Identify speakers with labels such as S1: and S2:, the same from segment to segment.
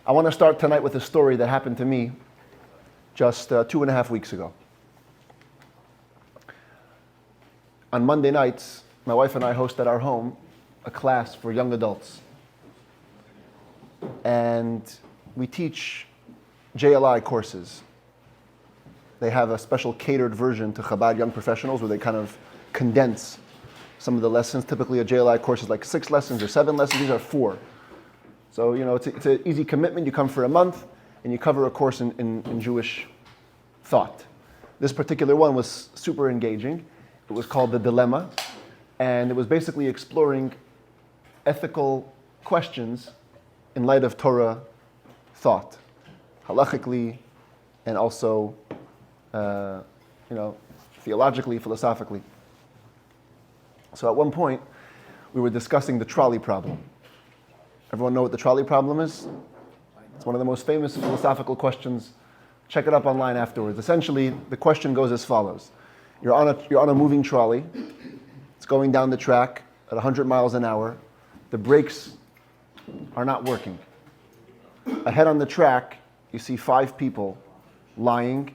S1: I want to start tonight with a story that happened to me just 2.5 weeks ago. On Monday nights, my wife and I host at our home a class for young adults. And we teach JLI courses. They have a special catered version to Chabad young professionals where they kind of condense some of the lessons. Typically a JLI course is like 6 lessons or 7 lessons. These are 4. So, it's an easy commitment. You come for a month and you cover a course in Jewish thought. This particular one was super engaging. It was called The Dilemma. And it was basically exploring ethical questions in light of Torah thought, halachically, and also, theologically, philosophically. So at one point, we were discussing the trolley problem. Everyone know what the trolley problem is? It's one of the most famous philosophical questions. Check it up online afterwards. Essentially, the question goes as follows. You're on a moving trolley. It's going down the track at 100 miles an hour. The brakes are not working. Ahead on the track, you see 5 people lying.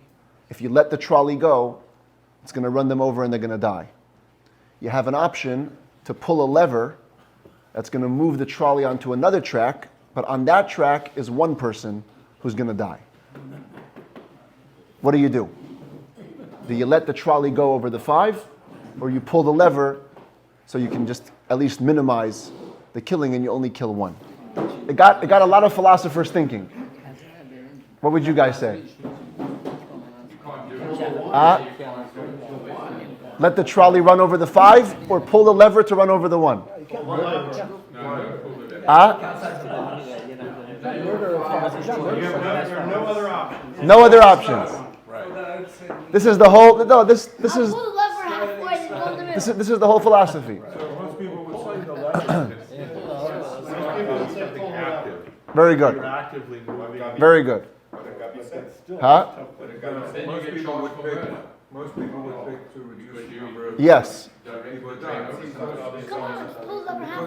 S1: If you let the trolley go, it's going to run them over and they're going to die. You have an option to pull a lever that's going to move the trolley onto another track, but on that track is one person who's going to die. What do? Do you let the trolley go over the 5, or you pull the lever so you can just at least minimize the killing and you only kill one? It got a lot of philosophers thinking. What would you guys say? Let the trolley run over the 5 or pull the lever to run over the 1? No other options. This is the whole. No, this is. This is the whole philosophy. Very good. Very good. Huh?
S2: Most people would pick to reduce the number of
S1: yes.
S2: people that die. Because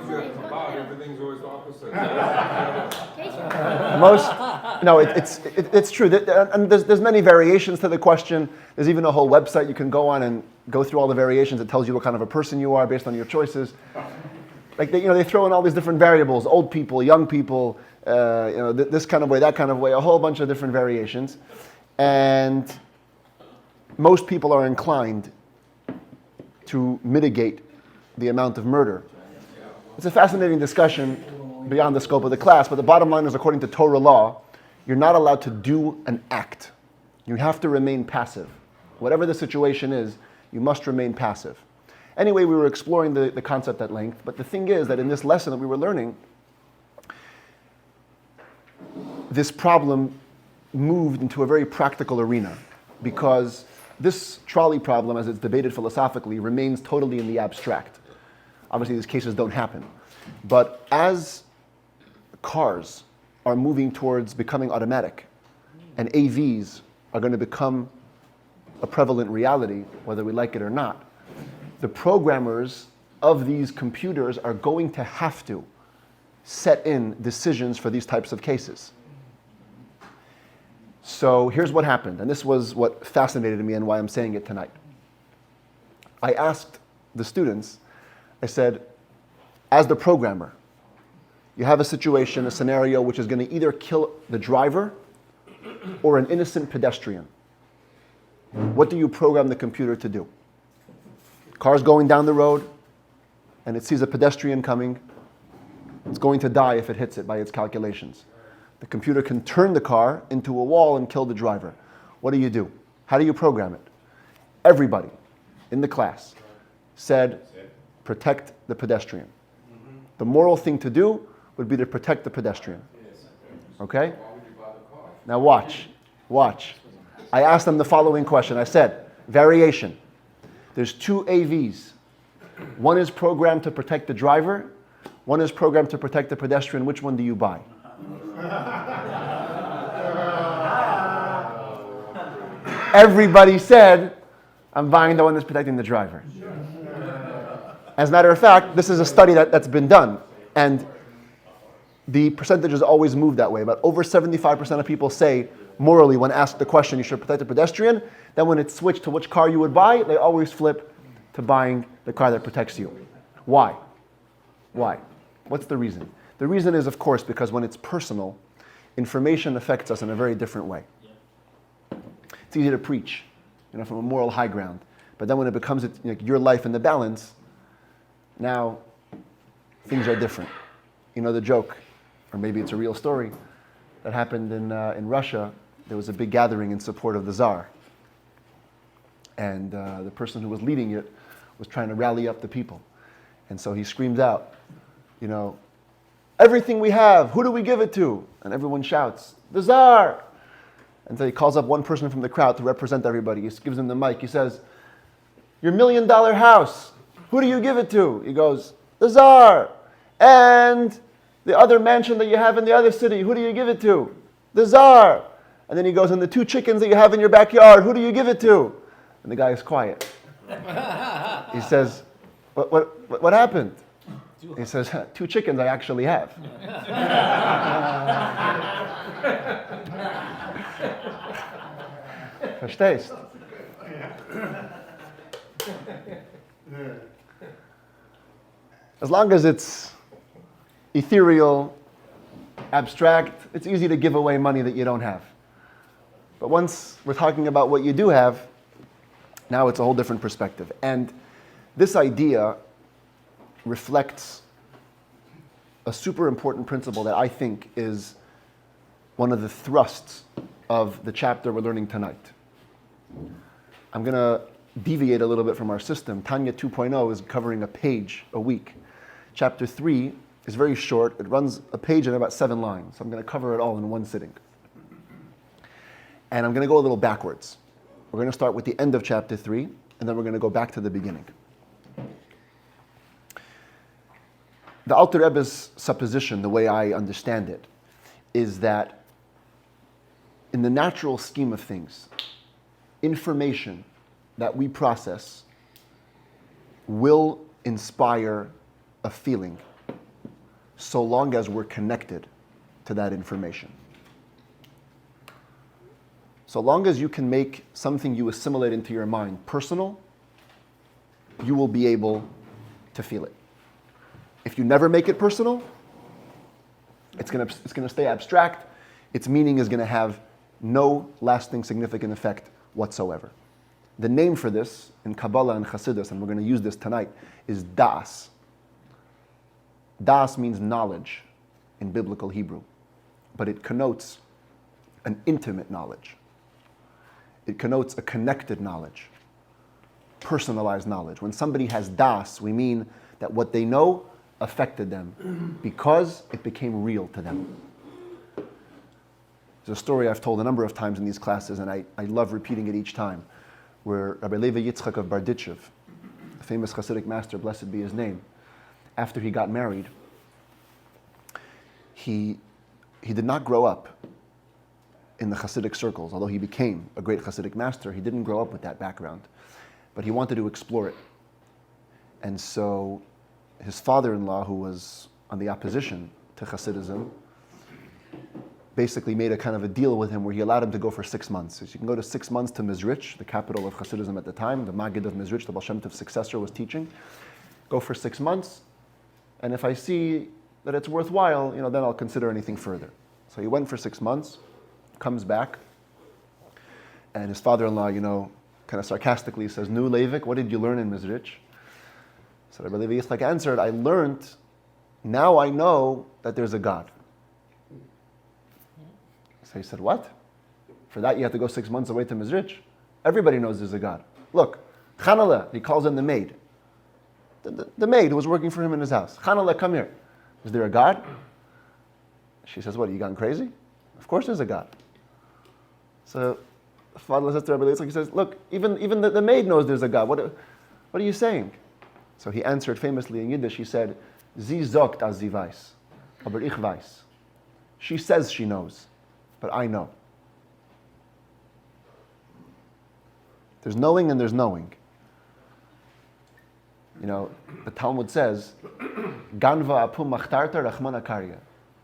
S2: you have Chabad, everything's always the opposite.
S1: It's true. And there's many variations to the question. There's even a whole website you can go on and go through all the variations. It tells you what kind of a person you are based on your choices. Like they throw in all these different variables: old people, young people, this kind of way, that kind of way, a whole bunch of different variations, and most people are inclined to mitigate the amount of murder. It's a fascinating discussion beyond the scope of the class, but the bottom line is, according to Torah law, you're not allowed to do an act. You have to remain passive. Whatever the situation is, you must remain passive. Anyway, we were exploring the concept at length, but the thing is that in this lesson that we were learning, this problem moved into a very practical arena, because this trolley problem, as it's debated philosophically, remains totally in the abstract. Obviously, these cases don't happen. But as cars are moving towards becoming automatic, and AVs are going to become a prevalent reality, whether we like it or not, the programmers of these computers are going to have to set in decisions for these types of cases. So here's what happened, and this was what fascinated me and why I'm saying it tonight. I asked the students, I said, as the programmer, you have a situation, a scenario which is going to either kill the driver or an innocent pedestrian. What do you program the computer to do? Car's going down the road, and it sees a pedestrian coming. It's going to die if it hits it by its calculations. The computer can turn the car into a wall and kill the driver. What do? How do you program it? Everybody in the class said, protect the pedestrian. The moral thing to do would be to protect the pedestrian. Okay? Now watch. I asked them the following question. I said, variation. There's 2 AVs. One is programmed to protect the driver. One is programmed to protect the pedestrian. Which one do you buy? Everybody said, I'm buying the one that's protecting the driver. As a matter of fact, this is a study that's been done. And the percentages always move that way. But over 75% of people say, morally, when asked the question, you should protect the pedestrian. Then when it's switched to which car you would buy, they always flip to buying the car that protects you. Why? Why? What's the reason? The reason is, of course, because when it's personal, information affects us in a very different way. It's easy to preach, from a moral high ground. But then when it becomes your life in the balance, now things are different. You know the joke, or maybe it's a real story, that happened in Russia. There was a big gathering in support of the Tsar. And the person who was leading it was trying to rally up the people. And so he screams out, everything we have, who do we give it to? And everyone shouts, the Tsar! And so he calls up one person from the crowd to represent everybody. He gives him the mic. He says, your $1 million house, who do you give it to? He goes, the Tsar! And the other mansion that you have in the other city, who do you give it to? The Tsar! And then he goes, and the 2 chickens that you have in your backyard, who do you give it to? And the guy is quiet. He says, what happened? He says, 2 chickens I actually have. Verstehst? As long as it's ethereal, abstract, it's easy to give away money that you don't have. But once we're talking about what you do have, now it's a whole different perspective. And this idea reflects a super important principle that I think is one of the thrusts of the chapter we're learning tonight. I'm going to deviate a little bit from our system. Tanya 2.0 is covering a page a week. Chapter 3 is very short. It runs a page in about 7 lines. So I'm going to cover it all in one sitting. And I'm going to go a little backwards. We're going to start with the end of chapter 3, and then we're going to go back to the beginning. The Alter Rebbe's supposition, the way I understand it, is that in the natural scheme of things, information that we process will inspire a feeling so long as we're connected to that information. So long as you can make something you assimilate into your mind personal, you will be able to feel it. If you never make it personal, it's going to stay abstract. Its meaning is going to have no lasting significant effect whatsoever. The name for this in Kabbalah and Chassidus, and we're going to use this tonight, is das. Das means knowledge in biblical Hebrew, but it connotes an intimate knowledge. It connotes a connected knowledge, personalized knowledge. When somebody has das, we mean that what they know affected them because it became real to them. There's a story I've told a number of times in these classes, and I love repeating it each time, where Rabbi Levi Yitzchak of Barditchev, a famous Chassidic master, blessed be his name, after he got married, he did not grow up in the Chassidic circles. Although he became a great Chassidic master, he didn't grow up with that background. But he wanted to explore it. And so his father-in-law, who was on the opposition to Chassidism, basically made a kind of a deal with him where he allowed him to go for 6 months. So you can go to 6 months to Mizrich, the capital of Chassidism at the time. The Maggid of Mizrich, the Baal Shem Tov's successor, was teaching. Go for 6 months, and if I see that it's worthwhile, then I'll consider anything further. So he went for 6 months, comes back, and his father-in-law, kind of sarcastically says, "Nu, Leivik, what did you learn in Mizrich?" So Rabbi Levi Yitzchak answered, now I know that there's a God. So he said, what? For that you have to go 6 months away to Mizrich? Everybody knows there's a God. Look, Chanaleh, he calls in the maid. The maid who was working for him in his house. Chanaleh, come here. Is there a God? She says, what, you gone crazy? Of course there's a God. So the father says to Rabbi Yitzchak, he says, look, even the maid knows there's a God. What are you saying? So he answered famously in Yiddish, he said, Sie sagt, als sie weiß, aber ich weiß. She says she knows, but I know. There's knowing and there's knowing. The Talmud says, Ganva apum machtarta rachmana karya.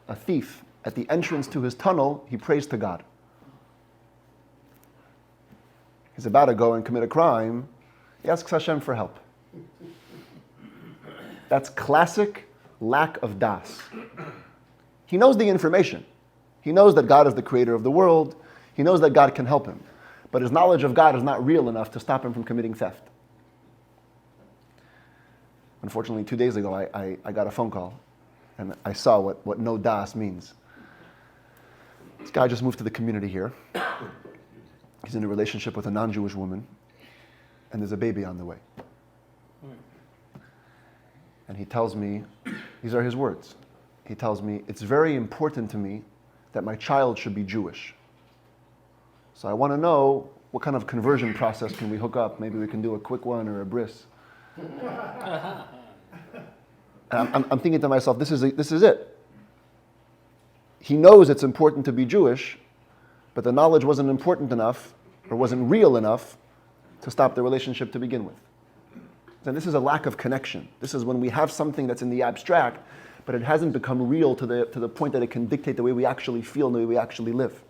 S1: a thief, at the entrance to his tunnel, he prays to God. He's about to go and commit a crime. He asks Hashem for help. That's classic lack of das. He knows the information. He knows that God is the creator of the world. He knows that God can help him. But his knowledge of God is not real enough to stop him from committing theft. Unfortunately, 2 days ago, I got a phone call, and I saw what no das means. This guy just moved to the community here. He's in a relationship with a non-Jewish woman, and there's a baby on the way. And he tells me, these are his words, he tells me, it's very important to me that my child should be Jewish. So I want to know what kind of conversion process can we hook up. Maybe we can do a quick one or a bris. I'm thinking to myself, this is it. He knows it's important to be Jewish, but the knowledge wasn't important enough or wasn't real enough to stop the relationship to begin with. And this is a lack of connection. This is when we have something that's in the abstract, but it hasn't become real to the point that it can dictate the way we actually feel and the way we actually live.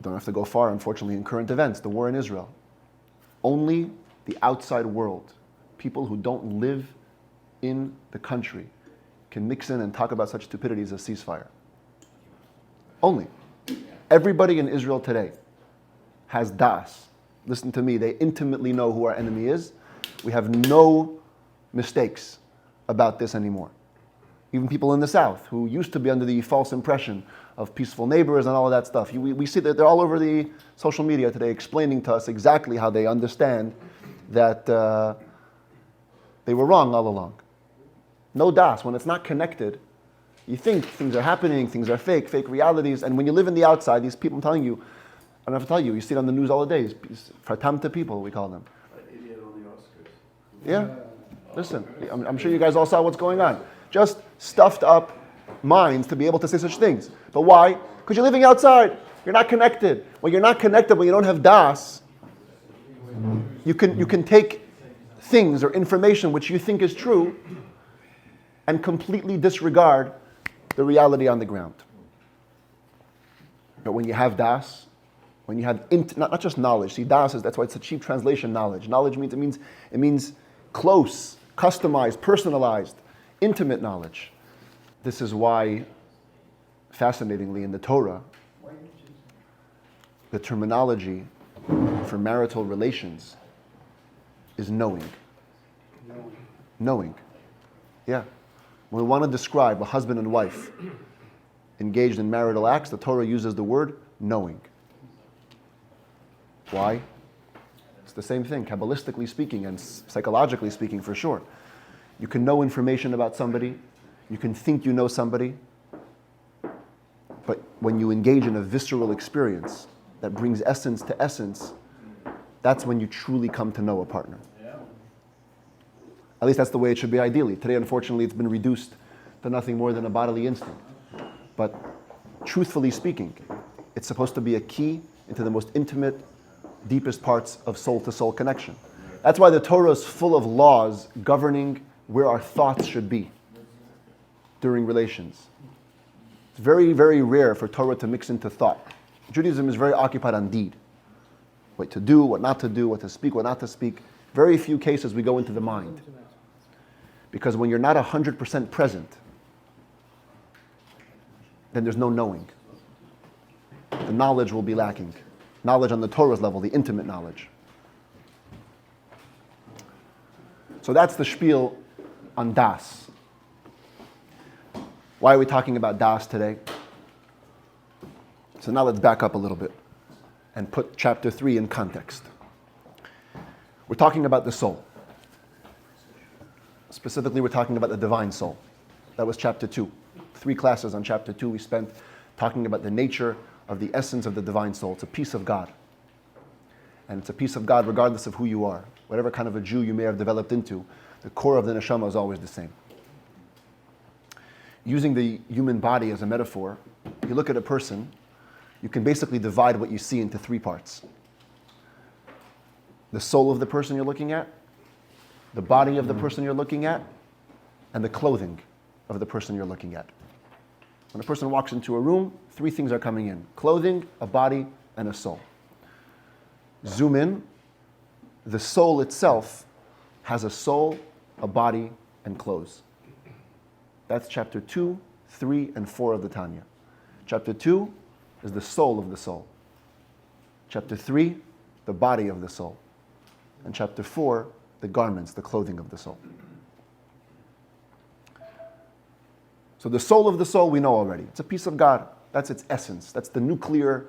S1: Don't have to go far, unfortunately, in current events, the war in Israel. Only the outside world, people who don't live in the country, can mix in and talk about such stupidities as ceasefire. Only. Everybody in Israel today has das. Listen to me, they intimately know who our enemy is. We have no mistakes about this anymore. Even people in the South who used to be under the false impression of peaceful neighbors and all of that stuff. We see that they're all over the social media today explaining to us exactly how they understand that they were wrong all along. No das. When it's not connected, you think things are happening, things are fake realities, and when you live in the outside, these people, I'm telling you, I don't have to tell you, you see it on the news all the days. Fatamta people, we call them.
S3: Idiot on the Oscars.
S1: Yeah. Listen, I'm sure you guys all saw what's going on. Just stuffed up minds to be able to say such things. But why? Because you're living outside. You're not connected. When you're not connected, when you don't have das, you can take things or information which you think is true and completely disregard the reality on the ground. But when you have das, when you have not just knowledge. See, das that's why it's a cheap translation. Knowledge. Knowledge means close, customized, personalized, intimate knowledge. This is why, fascinatingly, in the Torah, the terminology for marital relations is knowing. Knowing. Yeah. When we want to describe a husband and wife engaged in marital acts, the Torah uses the word knowing. Why? It's the same thing, Kabbalistically speaking and psychologically speaking for sure. You can know information about somebody, you can think you know somebody, but when you engage in a visceral experience that brings essence to essence, that's when you truly come to know a partner. At least that's the way it should be ideally. Today, unfortunately, it's been reduced to nothing more than a bodily instinct. But truthfully speaking, it's supposed to be a key into the most intimate, deepest parts of soul-to-soul connection. That's why the Torah is full of laws governing where our thoughts should be during relations. It's very, very rare for Torah to mix into thought. Judaism is very occupied on deed. What to do, what not to do, what to speak, what not to speak. Very few cases we go into the mind. Because when you're not 100% present, then there's no knowing. The knowledge will be lacking. Knowledge on the Torah's level, the intimate knowledge. So that's the spiel on das. Why are we talking about das today? So now let's back up a little bit and put chapter 3 in context. We're talking about the soul. Specifically, we're talking about the divine soul. That was chapter 2. 3 classes on chapter 2 we spent talking about the nature of the essence of the divine soul. It's a piece of God. And it's a piece of God regardless of who you are. Whatever kind of a Jew you may have developed into, the core of the neshama is always the same. Using the human body as a metaphor, you look at a person, you can basically divide what you see into 3 parts. The soul of the person you're looking at, the body of the person you're looking at, and the clothing of the person you're looking at. When a person walks into a room, three things are coming in: clothing, a body, and a soul. Zoom in, the soul itself has a soul, a body, and clothes. That's chapter 2, 3, and 4 of the Tanya. Chapter 2 is the soul of the soul. Chapter 3, the body of the soul. And chapter 4, the garments, the clothing of the soul. So the soul of the soul we know already. It's a piece of God. That's its essence. That's the nuclear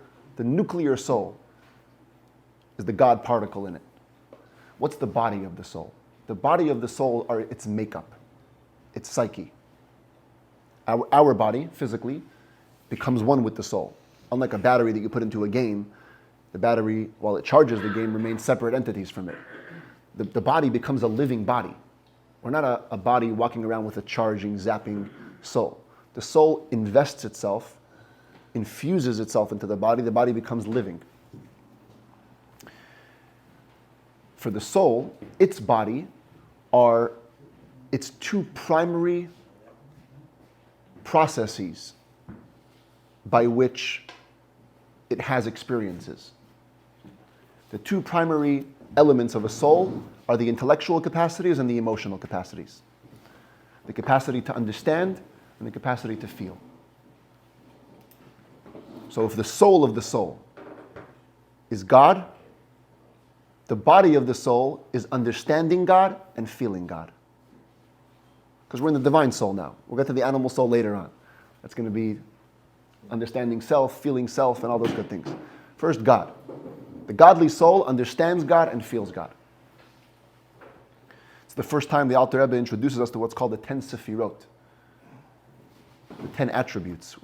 S1: soul is the God particle in it. What's the body of the soul? The body of the soul are its makeup, its psyche. Our body, physically, becomes one with the soul. Unlike a battery that you put into a game, the battery, while it charges the game, remains separate entities from it. The body becomes a living body. We're not a body walking around with a charging, zapping soul. The soul invests itself, infuses itself into the body becomes living. For the soul, its body are its two primary processes by which it has experiences. The two primary elements of a soul are the intellectual capacities and the emotional capacities. The capacity to understand and the capacity to feel. So if the soul of the soul is God, the body of the soul is understanding God and feeling God. Because we're in the divine soul now. We'll get to the animal soul later on. That's going to be understanding self, feeling self, and all those good things. First, God. The godly soul understands God and feels God. It's the first time the Alter Rebbe introduces us to what's called the 10 Sefirot, the 10 attributes.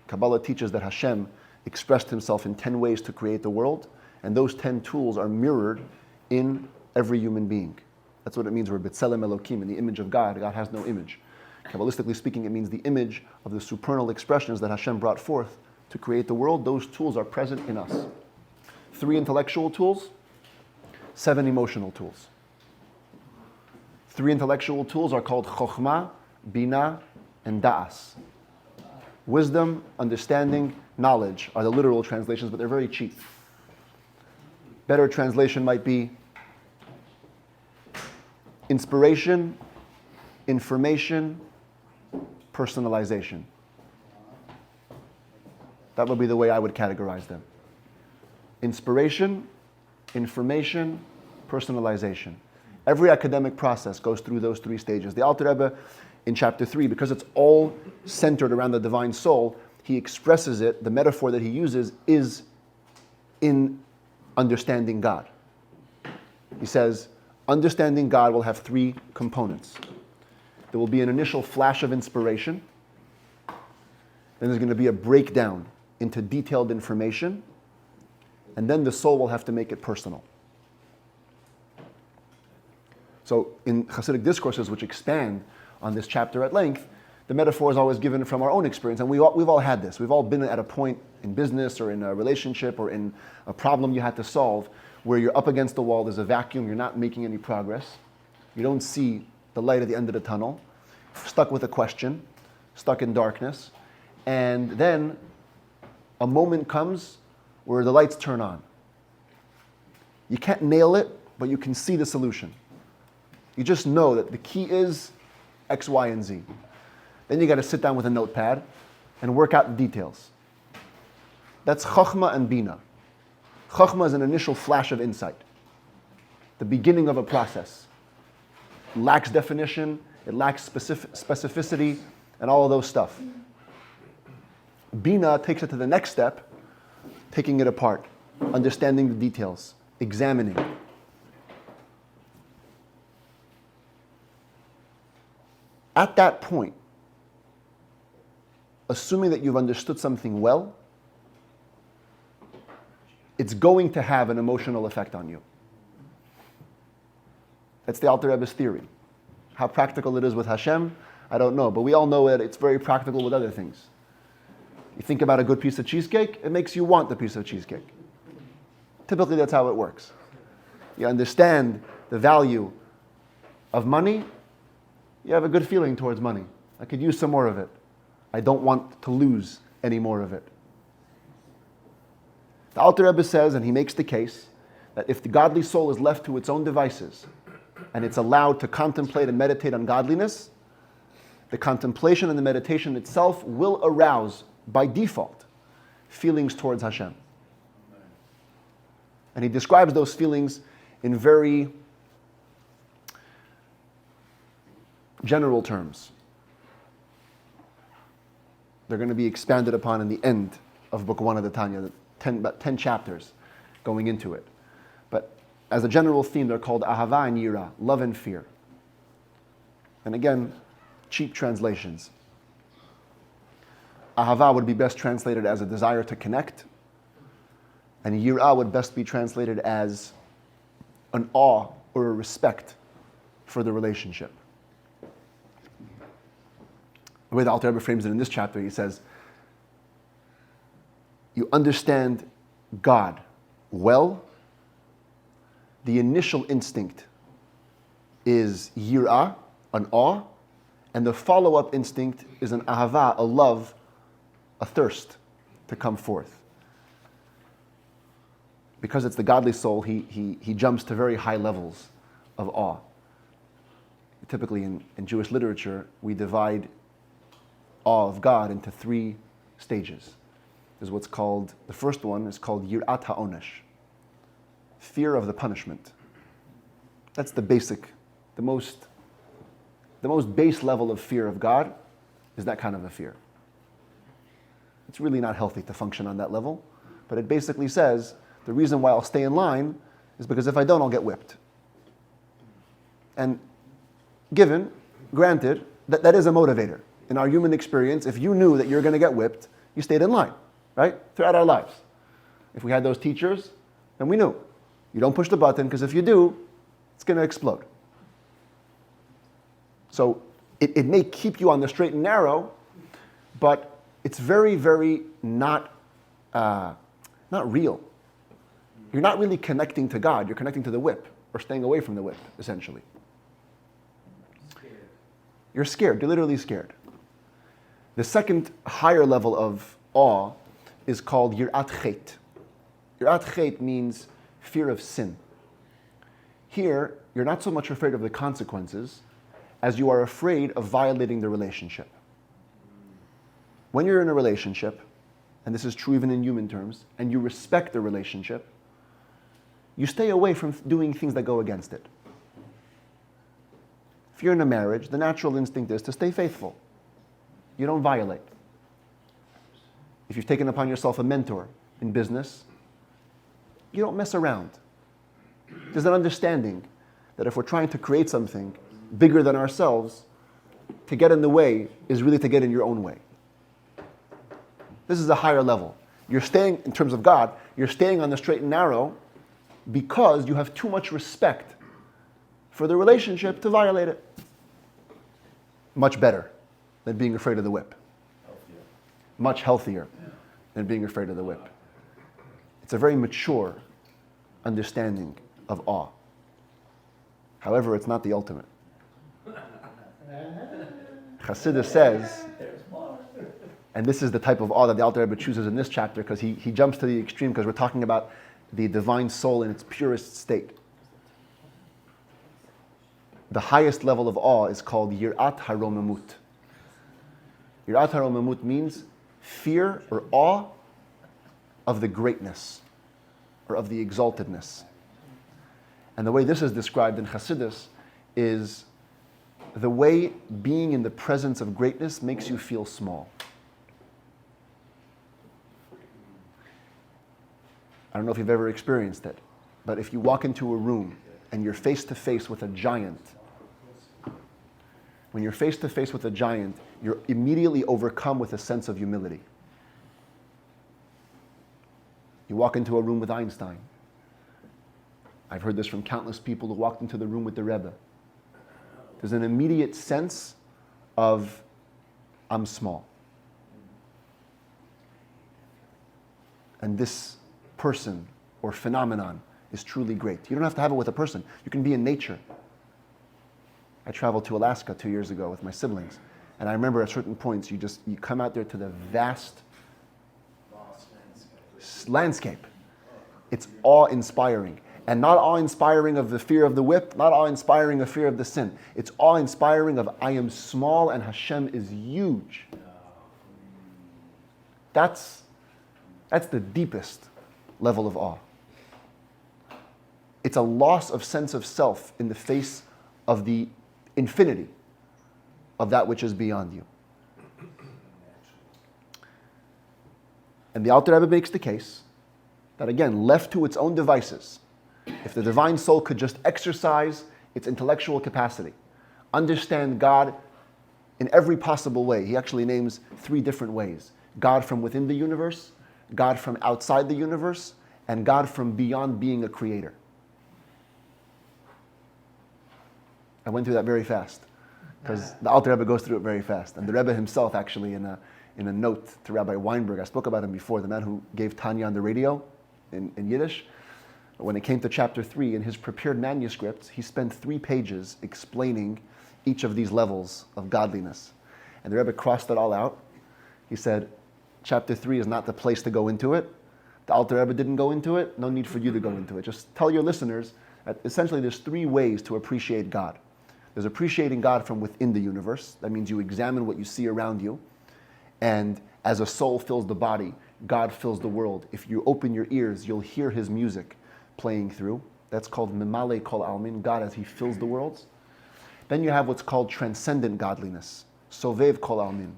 S1: Kabbalah teaches that Hashem expressed himself in 10 ways to create the world, and those 10 tools are mirrored in every human being. That's what it means, we're B'Tselem Elokim, in the image of God. God has no image. Kabbalistically speaking, it means the image of the supernal expressions that Hashem brought forth to create the world. Those tools are present in us. 3 intellectual tools, 7 emotional tools. 3 intellectual tools are called Chokhmah, Bina, and Da'as. Wisdom, understanding, knowledge are the literal translations, but they're very cheap. Better translation might be inspiration, information, personalization. That would be the way I would categorize them. Inspiration, information, personalization. Every academic process goes through those 3 stages. The Alter Rebbe, in chapter 3, because it's all centered around the divine soul, he expresses it, the metaphor that he uses is in understanding God. He says, understanding God will have 3 components. There will be an initial flash of inspiration, then there's going to be a breakdown into detailed information, and then the soul will have to make it personal. So in Chassidic discourses, which expand on this chapter at length, the metaphor is always given from our own experience, and we've all had this. We've all been at a point in business or in a relationship or in a problem you had to solve where you're up against the wall, there's a vacuum, you're not making any progress, you don't see the light at the end of the tunnel, stuck with a question, stuck in darkness, and then a moment comes where the lights turn on. You can't nail it, but you can see the solution. You just know that the key is X, Y, and Z. Then you got to sit down with a notepad and work out the details. That's Chokhmah and Bina. Chokhmah is an initial flash of insight, the beginning of a process. It lacks definition, it lacks specificity, and all of those stuff. Bina takes it to the next step, taking it apart, understanding the details, examining. At that point, assuming that you've understood something well, it's going to have an emotional effect on you. That's the Alter Rebbe's theory. How practical it is with Hashem, I don't know, but we all know that it's very practical with other things. You think about a good piece of cheesecake, it makes you want the piece of cheesecake. Typically, that's how it works. You understand the value of money, You have a good feeling towards money. I could use some more of it. I don't want to lose any more of it. The Alter Rebbe says, and he makes the case, that if the godly soul is left to its own devices and it's allowed to contemplate and meditate on godliness, the contemplation and the meditation itself will arouse, by default, feelings towards Hashem. And he describes those feelings in very general terms. They're going to be expanded upon in the end of Book 1 of the Tanya, about 10 chapters going into it. But as a general theme, they're called Ahava and Yira, love and fear. And again, cheap translations. Ahava would be best translated as a desire to connect, and Yira would best be translated as an awe or a respect for the relationship. The way the Alter Rebbe frames it in this chapter, he says, you understand God well, the initial instinct is yirah, an awe, and the follow-up instinct is an ahava, a love, a thirst to come forth. Because it's the godly soul, he jumps to very high levels of awe. Typically in Jewish literature, we divide awe of God into 3 stages. There's what's called, the first one is called yirat ha'onesh, fear of the punishment. That's the basic, the most base level of fear of God is that kind of a fear. It's really not healthy to function on that level, but it basically says, the reason why I'll stay in line is because if I don't, I'll get whipped. And granted, that is a motivator. In our human experience, if you knew that you're going to get whipped, you stayed in line, right? Throughout our lives. If we had those teachers, then we knew. You don't push the button, because if you do, it's going to explode. So it may keep you on the straight and narrow, but it's very, very not real. You're not really connecting to God. You're connecting to the whip, or staying away from the whip, essentially. You're scared. You're literally scared. The second higher level of awe is called yirat chet. Yirat chet means fear of sin. Here, you're not so much afraid of the consequences as you are afraid of violating the relationship. When you're in a relationship, and this is true even in human terms, and you respect the relationship, you stay away from doing things that go against it. If you're in a marriage, the natural instinct is to stay faithful. You don't violate. If you've taken upon yourself a mentor in business, you don't mess around. There's an understanding that if we're trying to create something bigger than ourselves, to get in the way is really to get in your own way. This is a higher level. You're staying, in terms of God, you're staying on the straight and narrow because you have too much respect for the relationship to violate it. Much better than being afraid of the whip. Much healthier than being afraid of the whip. It's a very mature understanding of awe. However, it's not the ultimate. Chassidus says, and this is the type of awe that the Alter Rebbe chooses in this chapter, because he jumps to the extreme, because we're talking about the divine soul in its purest state. The highest level of awe is called yirat haromamut. Yirat haromamut means fear or awe of the greatness or of the exaltedness. And the way this is described in Chassidus is the way being in the presence of greatness makes you feel small. I don't know if you've ever experienced it, but if you walk into a room and you're face to face with a giant, when you're face to face with a giant, you're immediately overcome with a sense of humility. You walk into a room with Einstein. I've heard this from countless people who walked into the room with the Rebbe. There's an immediate sense of, I'm small. And this person or phenomenon is truly great. You don't have to have it with a person. You can be in nature. I traveled to Alaska 2 years ago with my siblings. And I remember at certain points, you come out there to the vast landscape. It's awe-inspiring. And not awe-inspiring of the fear of the whip, not awe-inspiring of fear of the sin. It's awe-inspiring of I am small and Hashem is huge. That's the deepest level of awe. It's a loss of sense of self in the face of the infinity of that which is beyond you. And the Alter Rebbe makes the case that, again, left to its own devices, if the divine soul could just exercise its intellectual capacity, understand God in every possible way. He actually names 3 different ways: God from within the universe, God from outside the universe, and God from beyond being a creator. I went through that very fast because the Alter Rebbe goes through it very fast. And the Rebbe himself, actually, in a note to Rabbi Weinberg, I spoke about him before, the man who gave Tanya on the radio in Yiddish. When it came to chapter 3, in his prepared manuscripts, he spent 3 pages explaining each of these levels of godliness. And the Rebbe crossed it all out. He said, chapter 3 is not the place to go into it. The Alter Rebbe didn't go into it. No need for you to go into it. Just tell your listeners that essentially there's 3 ways to appreciate God. There's appreciating God from within the universe. That means you examine what you see around you. And as a soul fills the body, God fills the world. If you open your ears, you'll hear his music playing through. That's called Mimale Kol Almin, God as he fills the worlds. Then you have what's called transcendent godliness, Sovev Kol Almin.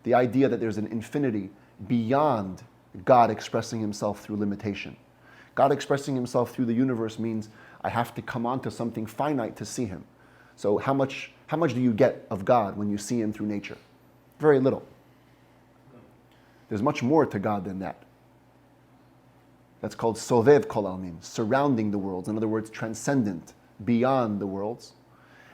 S1: The idea that there's an infinity beyond God expressing himself through limitation. God expressing himself through the universe means I have to come onto something finite to see him. So how much do you get of God when you see him through nature? Very little. There's much more to God than that. That's called Sovev Kol Almin, surrounding the worlds. In other words, transcendent, beyond the worlds.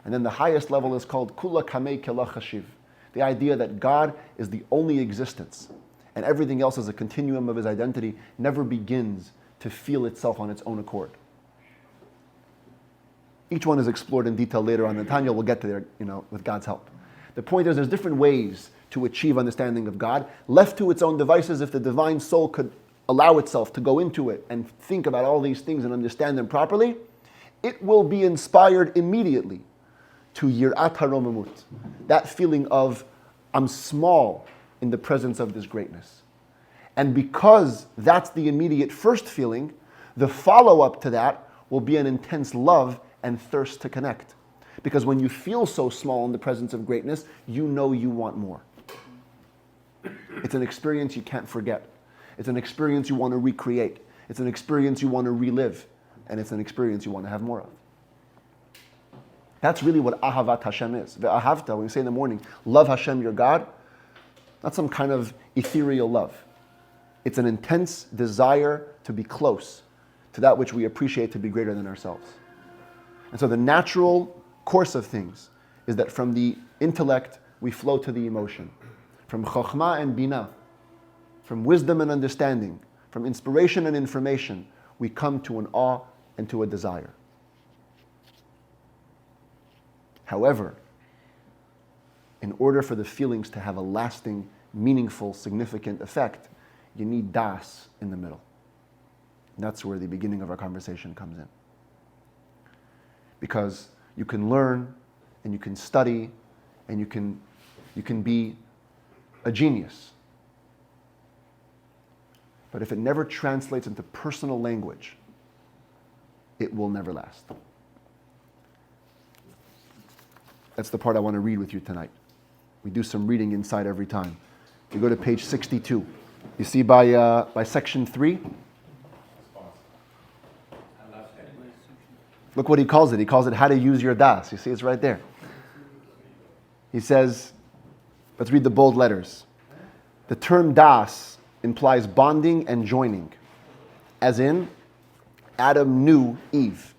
S1: And then the highest level is called Kula Kamei Kela Chashiv. The idea that God is the only existence, and everything else as a continuum of his identity never begins to feel itself on its own accord. Each one is explored in detail later on, and Tanya will get to there, with God's help. The point is, there's different ways to achieve understanding of God. Left to its own devices, if the divine soul could allow itself to go into it and think about all these things and understand them properly, it will be inspired immediately to Yirat HaRomamut, that feeling of, I'm small in the presence of this greatness. And because that's the immediate first feeling, the follow-up to that will be an intense love and thirst to connect. Because when you feel so small in the presence of greatness, you know you want more. It's an experience you can't forget. It's an experience you want to recreate. It's an experience you want to relive. And it's an experience you want to have more of. That's really what Ahavat Hashem is. Ve'ahavta, when we say in the morning, love Hashem your God, not some kind of ethereal love. It's an intense desire to be close to that which we appreciate to be greater than ourselves. And so the natural course of things is that from the intellect we flow to the emotion. From chokhmah and binah, from wisdom and understanding, from inspiration and information, we come to an awe and to a desire. However, in order for the feelings to have a lasting, meaningful, significant effect, you need das in the middle. And that's where the beginning of our conversation comes in. Because you can learn, and you can study, and you can be a genius. But if it never translates into personal language, it will never last. That's the part I want to read with you tonight. We do some reading inside every time. We go to page 62. You see by section 3? Look what he calls it. He calls it how to use your das. You see, it's right there. He says, let's read the bold letters. The term das implies bonding and joining, as in Adam knew Eve,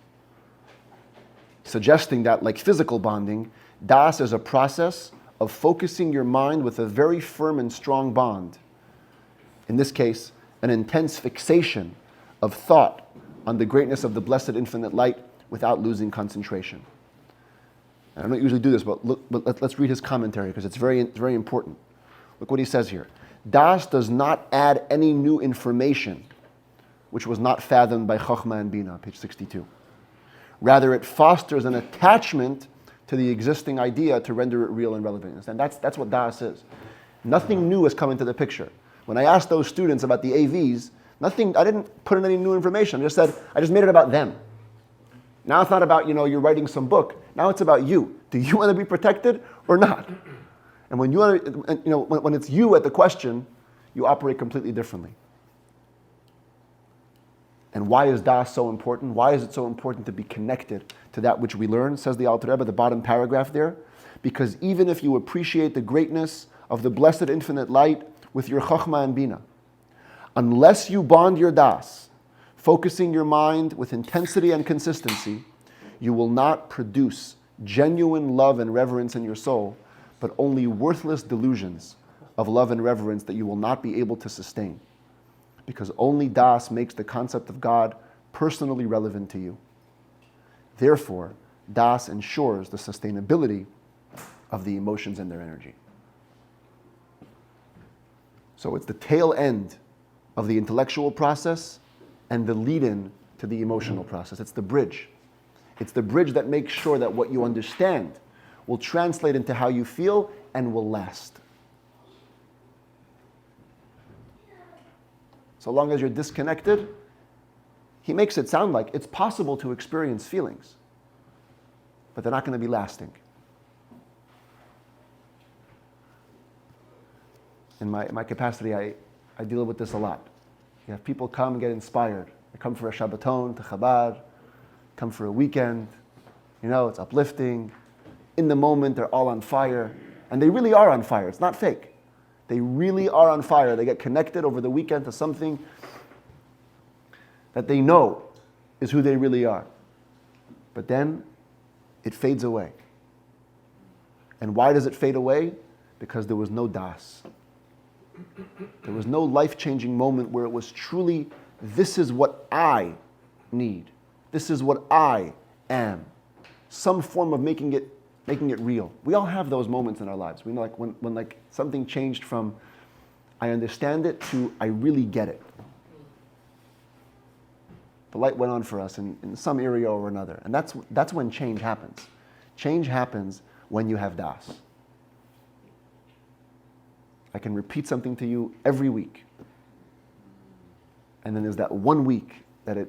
S1: suggesting that, like physical bonding, das is a process of focusing your mind with a very firm and strong bond. In this case, an intense fixation of thought on the greatness of the blessed infinite light without losing concentration. And I don't usually do this, but let's read his commentary because it's very important. Look what he says here. Das does not add any new information which was not fathomed by Chokhmah and Bina, page 62. Rather, it fosters an attachment to the existing idea to render it real and relevant. And that's what Das is. Nothing new has come into the picture. When I asked those students about the AVs, I didn't put in any new information. I just made it about them. Now it's not about, you're writing some book. Now it's about you. Do you want to be protected or not? And when when it's you at the question, you operate completely differently. And why is Das so important? Why is it so important to be connected to that which we learn? Says the Alter Rebbe, the bottom paragraph there. Because even if you appreciate the greatness of the blessed infinite light with your Chokhmah and Bina, unless you bond your Das, focusing your mind with intensity and consistency, you will not produce genuine love and reverence in your soul, but only worthless delusions of love and reverence that you will not be able to sustain. Because only Das makes the concept of God personally relevant to you. Therefore, Das ensures the sustainability of the emotions and their energy. So it's the tail end of the intellectual process and the lead-in to the emotional process. It's the bridge. It's the bridge that makes sure that what you understand will translate into how you feel and will last. So long as you're disconnected, he makes it sound like it's possible to experience feelings, but they're not going to be lasting. In my capacity, I deal with this a lot. You have people come and get inspired. They come for a Shabbaton to Chabad, come for a weekend. It's uplifting. In the moment, they're all on fire. And they really are on fire. It's not fake. They really are on fire. They get connected over the weekend to something that they know is who they really are. But then it fades away. And why does it fade away? Because there was no Das. There was no life-changing moment where it was truly, this is what I need. This is what I am. Some form of making it real. We all have those moments in our lives. We know, like when something changed from I understand it to I really get it. The light went on for us in some area or another. And that's when change happens. Change happens when you have Das. I can repeat something to you every week. And then there's that 1 week that it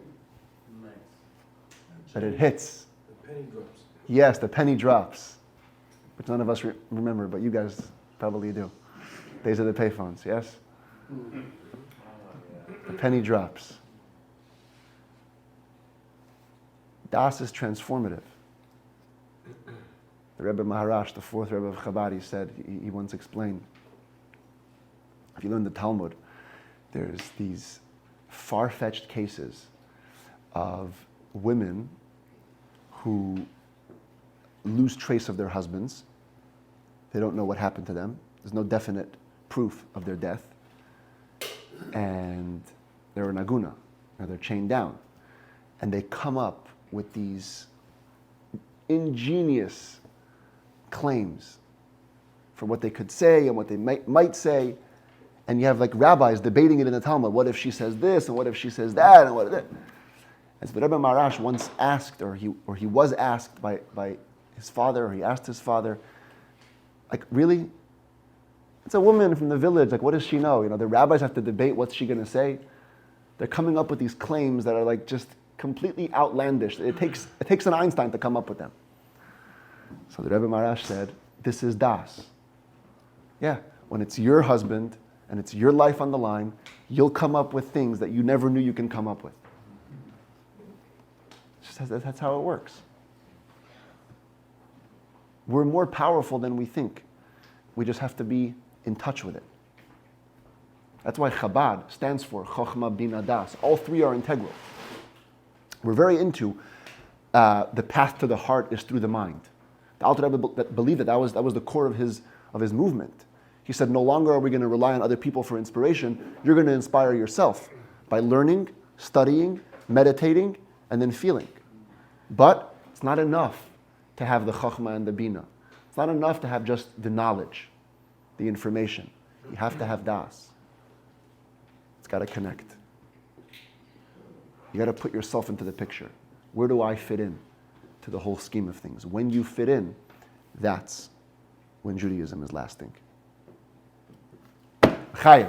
S1: hits.
S2: The penny drops.
S1: Yes, the penny drops, which none of us remember, but you guys probably do. Days of the payphones, yes? The penny drops. Das is transformative. The Rebbe Maharash, the fourth Rebbe of Chabad, he said, he once explained, if you learn the Talmud, there's these far-fetched cases of women who lose trace of their husbands. They don't know what happened to them. There's no definite proof of their death. And they're an aguna, or they're chained down. And they come up with these ingenious claims for what they could say and what they might say. And you have rabbis debating it in the Talmud. What if she says this, and what if she says that, and what if that? As the Rebbe Maharash once asked, or he was asked by his father, or he asked his father, really? It's a woman from the village, what does she know? The rabbis have to debate what's she going to say. They're coming up with these claims that are just completely outlandish. It takes an Einstein to come up with them. So the Rebbe Maharash said, this is Das. Yeah, when it's your husband and it's your life on the line, you'll come up with things that you never knew you can come up with. That's how it works. We're more powerful than we think. We just have to be in touch with it. That's why Chabad stands for Chokhmah, Bina, Das. All three are integral. We're very into the path to the heart is through the mind. The Alter Rebbe believed that was the core of his movement. He said, no longer are we going to rely on other people for inspiration. You're going to inspire yourself by learning, studying, meditating, and then feeling. But it's not enough to have the chachma and the bina. It's not enough to have just the knowledge, the information. You have to have das. It's got to connect. You got to put yourself into the picture. Where do I fit in to the whole scheme of things? When you fit in, that's when Judaism is lasting. Chaim.